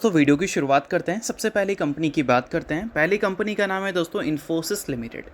दोस्तों वीडियो की शुरुआत करते हैं। सबसे पहले कंपनी की बात करते हैं। पहली कंपनी का नाम है दोस्तों इन्फोसिस लिमिटेड।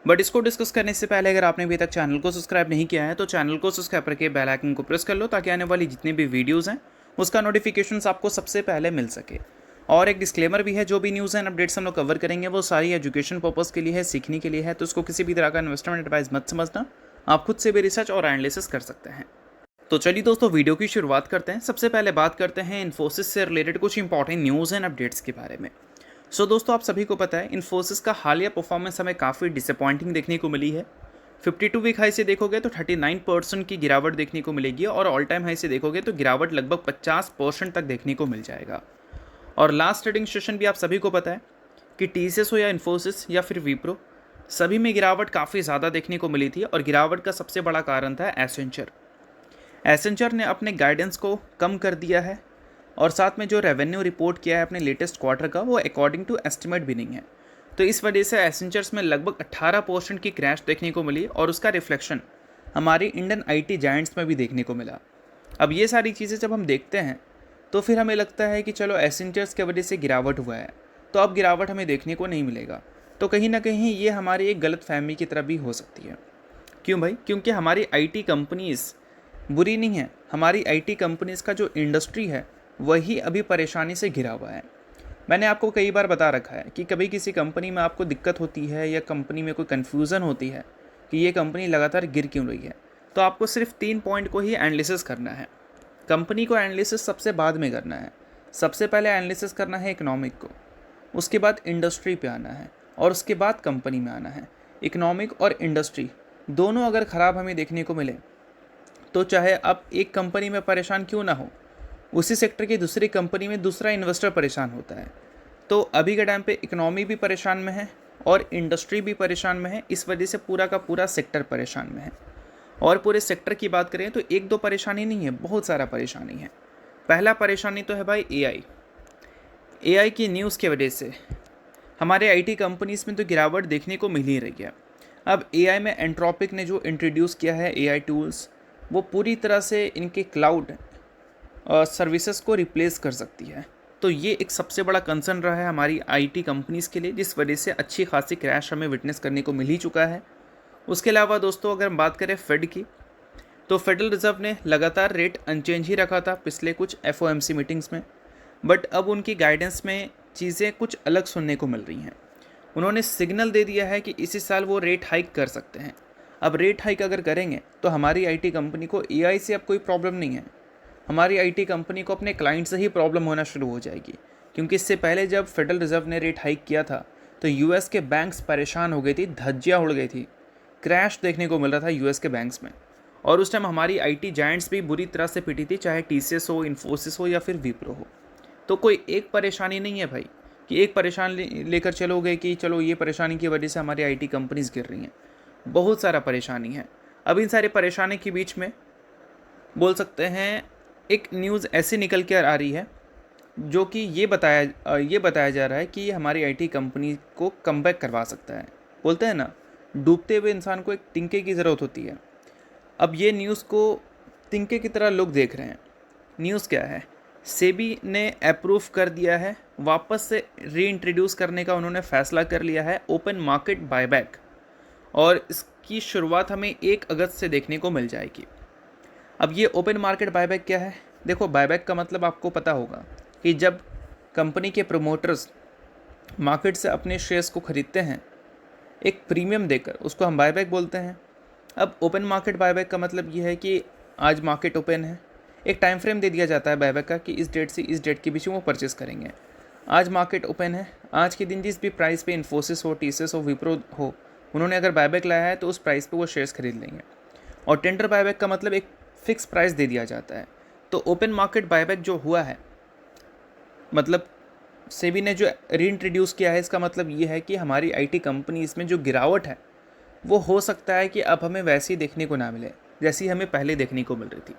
बट इसको डिस्कस करने से पहले अगर आपने अभी तक चैनल को सब्सक्राइब नहीं किया है तो चैनल को सब्सक्राइब करके बेल आइकन को प्रेस कर लो ताकि आने वाली जितनी भी वीडियोस हैं उसका नोटिफिकेशन आपको सबसे पहले मिल सके। और एक डिस्क्लेमर भी है, जो भी न्यूज़ एंड अपडेट्स हम लोग कवर करेंगे वो सारी एजुकेशन पर्पज़ के लिए है, सीखने के लिए है, तो उसको किसी भी तरह का इन्वेस्टमेंट एडवाइस मत समझना। आप खुद से भी रिसर्च और एनालिसिस कर सकते हैं। तो चलिए दोस्तों वीडियो की शुरुआत करते हैं। सबसे पहले बात करते हैं इन्फोसिस से रिलेटेड कुछ इंपॉर्टेंट न्यूज़ एंड अपडेट्स के बारे में। दोस्तों आप सभी को पता है इन्फोसिस का हालिया परफॉर्मेंस हमें काफ़ी डिसअपॉइंटिंग देखने को मिली है। 52 वीक हाई से देखोगे तो 39% की गिरावट देखने को मिलेगी और ऑल टाइम हाई से देखोगे तो गिरावट लगभग 50% तक देखने को मिल जाएगा। और लास्ट ट्रेडिंग सेशन भी आप सभी को पता है कि टीसीएस हो या इन्फोसिस या फिर विप्रो, सभी में गिरावट काफ़ी ज़्यादा देखने को मिली थी और गिरावट का सबसे बड़ा कारण था एसेंचर ने अपने गाइडेंस को कम कर दिया है और साथ में जो रेवेन्यू रिपोर्ट किया है अपने लेटेस्ट क्वार्टर का वो अकॉर्डिंग टू एस्टिमेट भी नहीं है। तो इस वजह से एसेंचर्स में लगभग 18% की क्रैश देखने को मिली और उसका रिफ्लेक्शन हमारी इंडियन आईटी जायंट्स में भी देखने को मिला। अब ये सारी चीज़ें जब हम देखते हैं तो फिर हमें लगता है कि चलो एसेंचर्स की वजह से गिरावट हुआ है तो अब गिरावट हमें देखने को नहीं मिलेगा। तो कहीं ना कहीं ये हमारी एक गलत फहमी की तरह भी हो सकती है। क्यों भाई? क्योंकि हमारी आईटी कंपनीज़ बुरी नहीं है, हमारी आईटी कंपनीज़ का जो इंडस्ट्री है वही अभी परेशानी से घिरा हुआ है। मैंने आपको कई बार बता रखा है कि कभी किसी कंपनी में आपको दिक्कत होती है या कंपनी में कोई कन्फ्यूज़न होती है कि ये कंपनी लगातार गिर क्यों रही है, तो आपको सिर्फ 3 पॉइंट को ही एनालिसिस करना है। कंपनी को एनालिसिस सबसे बाद में करना है। सबसे पहले एनालिसिस करना है इकोनॉमिक को, उसके बाद इंडस्ट्री पे आना है और उसके बाद कंपनी में आना है। इकोनॉमिक और इंडस्ट्री दोनों अगर ख़राब हमें देखने को मिले तो चाहे आप एक कंपनी में परेशान क्यों ना हो, उसी सेक्टर की दूसरी कंपनी में दूसरा इन्वेस्टर परेशान होता है। तो अभी के टाइम पे इकोनॉमी भी परेशान में है और इंडस्ट्री भी परेशान में है। इस वजह से पूरा का पूरा सेक्टर परेशान में है। और पूरे सेक्टर की बात करें तो एक दो परेशानी नहीं है, बहुत सारा परेशानी है। पहला परेशानी तो है भाई एआई की न्यूज़ की वजह से हमारे आईटी कंपनीज़ में तो गिरावट देखने को मिल ही रही है। अब एआई में एंट्रोपिक ने जो इंट्रोड्यूस किया है एआई टूल्स, वो पूरी तरह से इनके क्लाउड सर्विसेज को रिप्लेस कर सकती है। तो ये एक सबसे बड़ा कंसर्न रहा है हमारी आईटी कंपनीज़ के लिए, जिस वजह से अच्छी खासी क्रैश हमें विटनेस करने को मिल ही चुका है। उसके अलावा दोस्तों अगर हम बात करें फेड की, तो फेडरल रिजर्व ने लगातार रेट अनचेंज ही रखा था पिछले कुछ एफओएमसी मीटिंग्स में, बट अब उनकी गाइडेंस में चीज़ें कुछ अलग सुनने को मिल रही हैं। उन्होंने सिग्नल दे दिया है कि इसी साल वो रेट हाइक कर सकते हैं। अब रेट हाइक अगर करेंगे तो हमारी आईटी कंपनी को एआई से अब कोई प्रॉब्लम नहीं है, हमारी आईटी कंपनी को अपने क्लाइंट से ही प्रॉब्लम होना शुरू हो जाएगी। क्योंकि इससे पहले जब फेडरल रिजर्व ने रेट हाइक किया था तो यूएस के बैंक्स परेशान हो गई थी, धज्जियाँ उड़ गई थी, क्रैश देखने को मिल रहा था यूएस के बैंक्स में। और उस टाइम हमारी आईटी जायंट्स भी बुरी तरह से पिटी थी, चाहे टीसीएस हो, इन्फोसिस हो या फिर विप्रो हो। तो कोई एक परेशानी नहीं है भाई कि एक परेशानी लेकर चलोगे कि चलो ये परेशानी की वजह से हमारी आईटी कंपनीज गिर रही हैं। बहुत सारा परेशानी है। अब इन सारे परेशानी के बीच में बोल सकते हैं एक न्यूज़ ऐसी निकल कर आ रही है जो कि ये बताया जा रहा है कि ये हमारी आईटी कंपनी को कमबैक करवा सकता है। बोलते हैं ना, डूबते हुए इंसान को एक तिनके की ज़रूरत होती है। अब ये न्यूज़ को तिनके की तरह लोग देख रहे हैं। न्यूज़ क्या है? सेबी ने अप्रूव कर दिया है, वापस से रीइंट्रोड्यूस करने का उन्होंने फैसला कर लिया है ओपन मार्केट बायबैक, और इसकी शुरुआत हमें 1 अगस्त से देखने को मिल जाएगी। अब ये ओपन मार्केट बायबैक क्या है? देखो, बायबैक का मतलब आपको पता होगा कि जब कंपनी के प्रमोटर्स मार्केट से अपने शेयर्स को ख़रीदते हैं एक प्रीमियम देकर, उसको हम बायबैक बोलते हैं। अब ओपन मार्केट बायबैक का मतलब ये है कि आज मार्केट ओपन है, एक टाइम फ्रेम दे दिया जाता है बायबैक का कि इस डेट से इस डेट के बीच में वो परचेस करेंगे। आज मार्केट ओपन है, आज के दिन जिस भी प्राइस पे इन्फोसिस हो, टीसीएस हो, विप्रो हो, उन्होंने अगर बायबैक लाया है तो उस प्राइस पे वो शेयर्स खरीद लेंगे। और टेंडर बायबैक का मतलब एक फ़िक्स प्राइस दे दिया जाता है। तो ओपन मार्केट बायबैक जो हुआ है, मतलब सेबी ने जो रीइंट्रोड्यूस किया है, इसका मतलब ये है कि हमारी आईटी कंपनी इसमें जो गिरावट है वो हो सकता है कि अब हमें वैसी देखने को ना मिले जैसी हमें पहले देखने को मिल रही थी।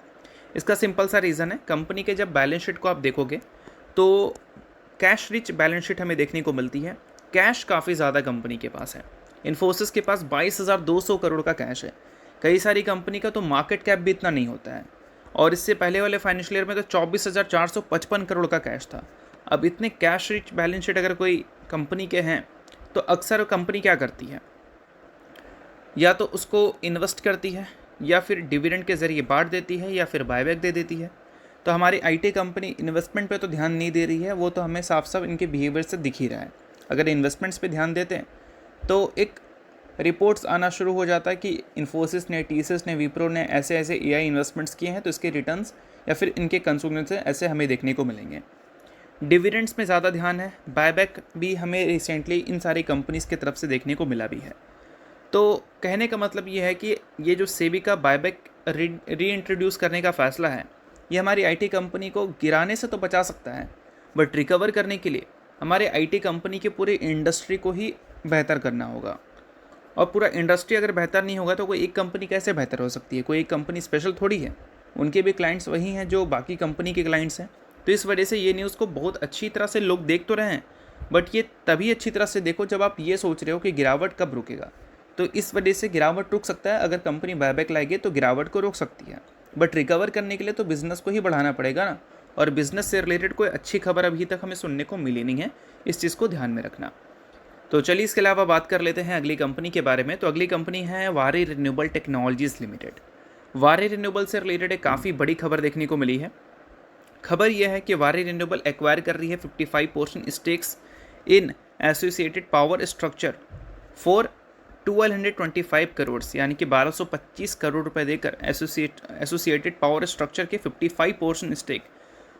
इसका सिंपल सा रीज़न है, कंपनी के जब बैलेंस शीट को आप देखोगे तो कैश रिच बैलेंस शीट हमें देखने को मिलती है। कैश काफ़ी ज़्यादा कंपनी के पास है। इन्फोसिस के पास 22,200 करोड़ का कैश है। कई सारी कंपनी का तो मार्केट कैप भी इतना नहीं होता है। और इससे पहले वाले फाइनेंशियल ईयर में तो 24,455 करोड़ का कैश था। अब इतने कैश रिच बैलेंस शीट अगर कोई कंपनी के हैं तो अक्सर कंपनी क्या करती है, या तो उसको इन्वेस्ट करती है, या फिर डिविडेंड के ज़रिए बांट देती है, या फिर बायबैक दे देती है। तो हमारी आईटी कंपनी इन्वेस्टमेंट पे तो ध्यान नहीं दे रही है, वो तो हमें साफ साफ इनके बिहेवियर से दिख ही रहा है। अगर इन्वेस्टमेंट्स पे ध्यान देते हैं तो एक रिपोर्ट्स आना शुरू हो जाता है कि इन्फोसिस ने, टीसीएस ने, विप्रो ने ऐसे ऐसे एआई इन्वेस्टमेंट्स किए हैं, तो इसके रिटर्न्स या फिर इनके कंसल्टेंसी ऐसे हमें देखने को मिलेंगे। डिविडेंड्स में ज़्यादा ध्यान है, बायबैक भी हमें रिसेंटली इन सारी कंपनीज़ की तरफ से देखने को मिला भी है। तो कहने का मतलब ये है कि ये जो सेबी का बायबैक री इंट्रोड्यूस करने का फ़ैसला है, ये हमारी आईटी कंपनी को गिराने से तो बचा सकता है, बट रिकवर करने के लिए हमारे आईटी कंपनी के पूरे इंडस्ट्री को ही बेहतर करना होगा। और पूरा इंडस्ट्री अगर बेहतर नहीं होगा तो कोई एक कंपनी कैसे बेहतर हो सकती है? कोई एक कंपनी स्पेशल थोड़ी है, उनके भी क्लाइंट्स वही हैं जो बाकी कंपनी के क्लाइंट्स हैं। तो इस वजह से ये न्यूज़ को बहुत अच्छी तरह से लोग देख तो रहे हैं, बट ये तभी अच्छी तरह से देखो जब आप ये सोच रहे हो कि गिरावट कब रुकेगा। तो इस वजह से गिरावट रुक सकता है, अगर कंपनी बायबैक लाएगी तो गिरावट को रोक सकती है, बट रिकवर करने के लिए तो बिज़नेस को ही बढ़ाना पड़ेगा ना। और बिज़नेस से रिलेटेड कोई अच्छी खबर अभी तक हमें सुनने को मिली नहीं है, इस चीज़ को ध्यान में रखना। तो चलिए इसके अलावा बात कर लेते हैं अगली कंपनी के बारे में। तो अगली कंपनी है वारी रिन्यूएबल टेक्नोलॉजीज़ लिमिटेड। वारी रिन्यूएबल से रिलेटेड एक काफ़ी बड़ी खबर देखने को मिली है। खबर यह है कि वारी रिन्यूएबल एक्वायर कर रही है 55% stakes in associated power structure for 1225 crore, यानी कि 1225 करोड़ रुपए देकर एसोसिएटेड पावर स्ट्रक्चर के 55% स्टेक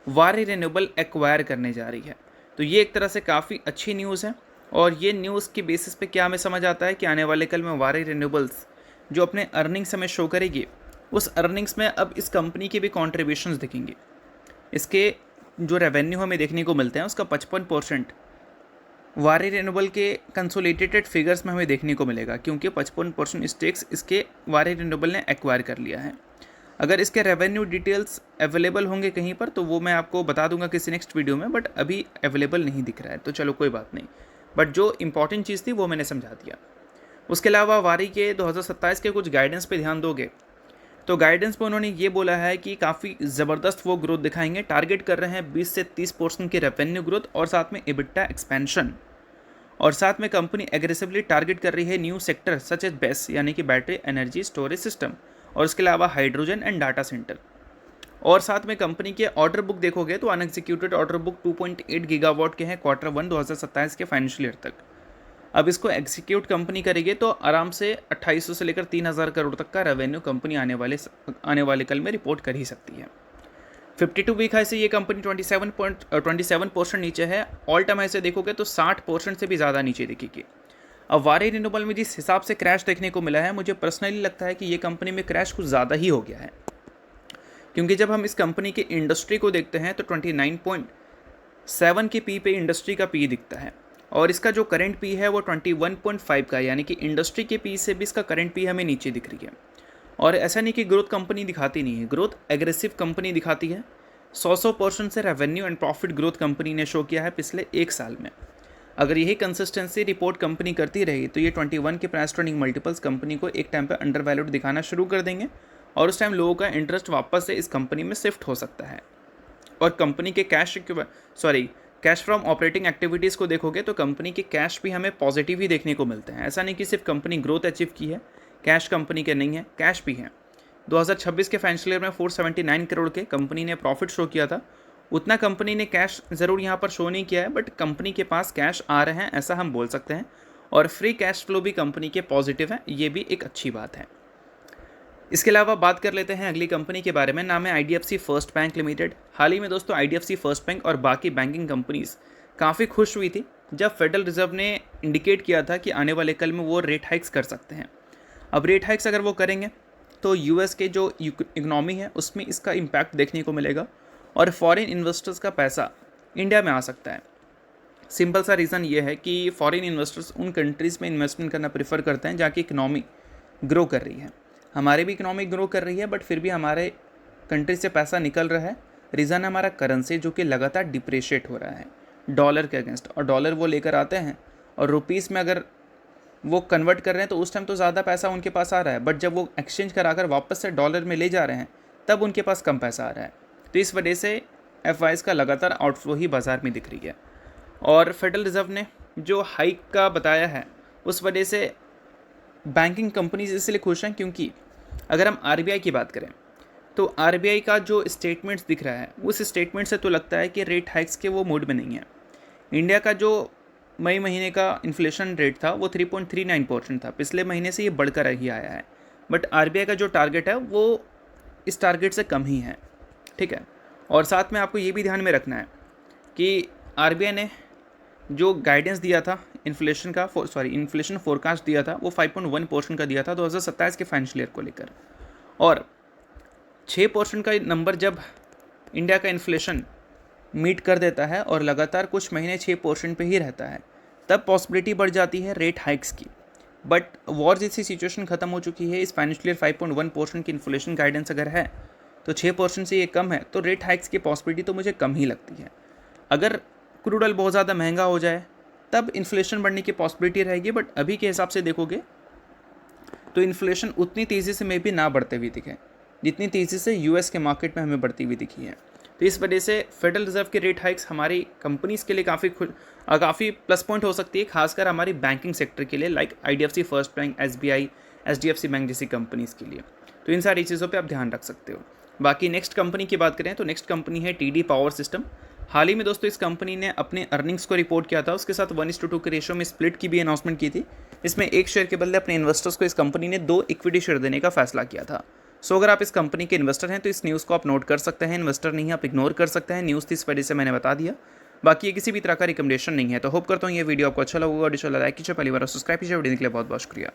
वारी रिन्यूएबल एक्वायर करने जा रही है। तो ये एक तरह से काफ़ी अच्छी न्यूज़ है, और ये न्यूज़ के बेसिस पे क्या हमें समझ आता है कि आने वाले कल में वारी रिन्यूएबल्स जो अपने अर्निंग्स हमें शो करेगी, उस अर्निंग्स में अब इस कंपनी के भी कॉन्ट्रीब्यूशंस दिखेंगे। इसके जो रेवेन्यू हमें देखने को मिलते हैं उसका 55% वारी रिन्यूएबल के कंसोलिडेटेड फिगर्स में हमें देखने को मिलेगा, क्योंकि 55% स्टेक्स इसके वारी रिन्यूएबल ने एक्वायर कर लिया है। अगर इसके रेवेन्यू डिटेल्स अवेलेबल होंगे कहीं पर तो वो मैं आपको बता दूंगा किसी नेक्स्ट वीडियो में, बट अभी अवेलेबल नहीं दिख रहा है, तो चलो कोई बात नहीं। बट जो इंपॉर्टेंट चीज़ थी वो मैंने समझा दिया। उसके अलावा वारी के 2027 के कुछ गाइडेंस पे ध्यान दोगे तो गाइडेंस पे उन्होंने ये बोला है कि काफ़ी ज़बरदस्त वो ग्रोथ दिखाएंगे। टारगेट कर रहे हैं 20 से 30% की रेवेन्यू ग्रोथ, और साथ में एबिटा एक्सपेंशन, और साथ में कंपनी एग्रेसिवली टारगेट कर रही है new sector such as base, यानी कि बैटरी एनर्जी स्टोरेज सिस्टम, और इसके अलावा हाइड्रोजन एंड डाटा सेंटर। और साथ में कंपनी के ऑर्डर बुक देखोगे तो अनएग्जीक्यूटेड ऑर्डर बुक 2.8 गीगावाट के हैं Q1 2027 के फाइनेंशियल ईयर तक। अब इसको एग्जीक्यूट कंपनी करेगी तो आराम से 2800 से लेकर 3000 करोड़ तक का रेवेन्यू कंपनी आने वाले कल में रिपोर्ट कर ही सकती है। 52 वीक हाई से ये कंपनी 27% नीचे है। ऑल टाइम हाई से देखोगे तो 60% से भी ज़्यादा नीचे दिखेगी। अब वारी रिन्यूएबल में जिस हिसाब से क्रैश देखने को मिला है, मुझे पर्सनली लगता है कि ये कंपनी में क्रैश कुछ ज़्यादा ही हो गया है, क्योंकि जब हम इस कंपनी के इंडस्ट्री को देखते हैं तो 29.7 के पी पे इंडस्ट्री का पी दिखता है, और इसका जो करंट पी है वो 21.5 का है, यानी कि इंडस्ट्री के पी से भी इसका करंट पी हमें नीचे दिख रही है। और ऐसा नहीं कि ग्रोथ कंपनी दिखाती नहीं है, ग्रोथ एग्रेसिव कंपनी दिखाती है। 100% से revenue and profit growth company ने शो किया है पिछले एक साल में। अगर यही कंसिस्टेंसी रिपोर्ट कंपनी करती रही तो ये 21 के प्राइस ट्रेडिंग मल्टीपल्स कंपनी को एक टाइम पर अंडर वैल्यूड दिखाना शुरू कर देंगे, और उस टाइम लोगों का इंटरेस्ट वापस से इस कंपनी में शिफ्ट हो सकता है। और कंपनी के कैश फ्रॉम ऑपरेटिंग एक्टिविटीज़ को देखोगे तो कंपनी के कैश भी हमें पॉजिटिव ही देखने को मिलते हैं। ऐसा नहीं कि सिर्फ कंपनी ग्रोथ अचीव की है, कैश कंपनी के नहीं है, कैश भी है। 2026 के फाइनेंशियल ईयर में 479 करोड़ के कंपनी ने प्रॉफिट शो किया था। उतना कंपनी ने कैश ज़रूर यहाँ पर शो नहीं किया है, बट कंपनी के पास कैश आ रहे हैं ऐसा हम बोल सकते हैं, और फ्री कैश फ्लो भी कंपनी के पॉजिटिव है, ये भी एक अच्छी बात है। इसके अलावा बात कर लेते हैं अगली कंपनी के बारे में। नाम है IDFC फर्स्ट बैंक लिमिटेड। हाल ही में दोस्तों IDFC फर्स्ट बैंक और बाकी बैंकिंग कंपनीज काफ़ी खुश हुई थी जब फेडरल रिजर्व ने इंडिकेट किया था कि आने वाले कल में वो रेट हाइक्स कर सकते हैं। अब रेट हाइक्स अगर वो करेंगे तो US के जो इकनॉमी है उसमें इसका इम्पैक्ट देखने को मिलेगा, और फॉरेन इन्वेस्टर्स का पैसा इंडिया में आ सकता है। सिंपल सा रीज़न ये है कि फॉरेन इन्वेस्टर्स उन कंट्रीज़ में इन्वेस्टमेंट करना प्रेफर करते हैं जहाँ की इकनॉमी ग्रो कर रही है। हमारी भी इकनॉमी ग्रो कर रही है, बट फिर भी हमारे कंट्री से पैसा निकल रहा है। रीज़न है हमारा करेंसी जो कि लगातार डिप्रेशिएट हो रहा है डॉलर के अगेंस्ट, और डॉलर वो लेकर आते हैं और रुपीज़ में अगर वो कन्वर्ट कर रहे हैं तो उस टाइम तो ज़्यादा पैसा उनके पास आ रहा है, बट जब वो एक्सचेंज कराकर वापस से डॉलर में ले जा रहे हैं तब उनके पास कम पैसा आ रहा है। तो इस वजह से एफआईएस का लगातार आउटफ्लो ही बाज़ार में दिख रही है। और फेडरल रिजर्व ने जो हाइक का बताया है उस वजह से बैंकिंग कंपनीज इसलिए खुश हैं, क्योंकि अगर हम आरबीआई की बात करें तो आरबीआई का जो स्टेटमेंट्स दिख रहा है उस स्टेटमेंट से तो लगता है कि रेट हाइक्स के वो मूड में नहीं है। इंडिया का जो मई महीने का इन्फ्लेशन रेट था वो 3.39% था, पिछले महीने से ये बढ़कर ही आया है। बट आरबीआई का जो टारगेट है वो इस टारगेट से कम ही है, ठीक है। और साथ में आपको ये भी ध्यान में रखना है कि आरबीआई ने जो गाइडेंस दिया था इन्फ्लेशन फोरकास्ट दिया था वो 5.1% का दिया था 2027 के फाइनेंशियल ईयर को लेकर। और 6% का नंबर जब इंडिया का इन्फ्लेशन मीट कर देता है और लगातार कुछ महीने 6% पे ही रहता है, तब पॉसिबिलिटी बढ़ जाती है रेट हाइक्स की। बट वॉर जैसी सिचुएशन खत्म हो चुकी है, इस फाइनेंशियल ईयर 5.1% की इन्फ्लेशन गाइडेंस अगर है तो 6% से ये कम है, तो रेट हाइक्स की पॉसिबिलिटी तो मुझे कम ही लगती है। अगर क्रूड ऑयल बहुत ज़्यादा महंगा हो जाए तब इन्फ्लेशन बढ़ने की पॉसिबिलिटी रहेगी, बट अभी के हिसाब से देखोगे तो इन्फ्लेशन उतनी तेज़ी से मे भी ना बढ़ते हुए दिखे जितनी तेज़ी से यूएस के मार्केट में हमें बढ़ती हुई दिखी है। तो इस वजह से फेडरल रिजर्व के रेट हाइक्स हमारी कंपनीज़ के लिए काफ़ी प्लस पॉइंट हो सकती है, खासकर हमारी बैंकिंग सेक्टर के लिए, like IDFC first bank, SBI, HDFC bank जैसी कंपनीज़ के लिए। तो इन सारी चीज़ों पे आप ध्यान रख सकते हो। बाकी नेक्स्ट कंपनी की बात करें तो नेक्स्ट कंपनी है टीडी पावर सिस्टम। हाल ही में दोस्तों इस कंपनी ने अपने अर्निंग्स को रिपोर्ट किया था, उसके साथ 1:2 के रेशो में स्प्लिट की भी अनाउंसमेंट की थी। इसमें एक शेयर के बदले अपने इन्वेस्टर्स को इस कंपनी ने 2 इक्विटी शेयर देने का फैसला किया था। सो अगर आप इस कंपनी के इन्वेस्टर हैं तो इस न्यूज़ को आप नोट कर सकते हैं, इन्वेस्टर नहीं है आप इग्नोर कर सकते हैं। न्यूज़ थी इस वजह से मैंने बता दिया, बाकी ये किसी भी तरह का रिकमेंडेशन नहीं है। तो होप करता हूँ ये वीडियो आपको अच्छा लगेगा। लाइक कीजिए, पहली बार सब्सक्राइब कीजिए। वीडियो के लिए बहुत बहुत शुक्रिया।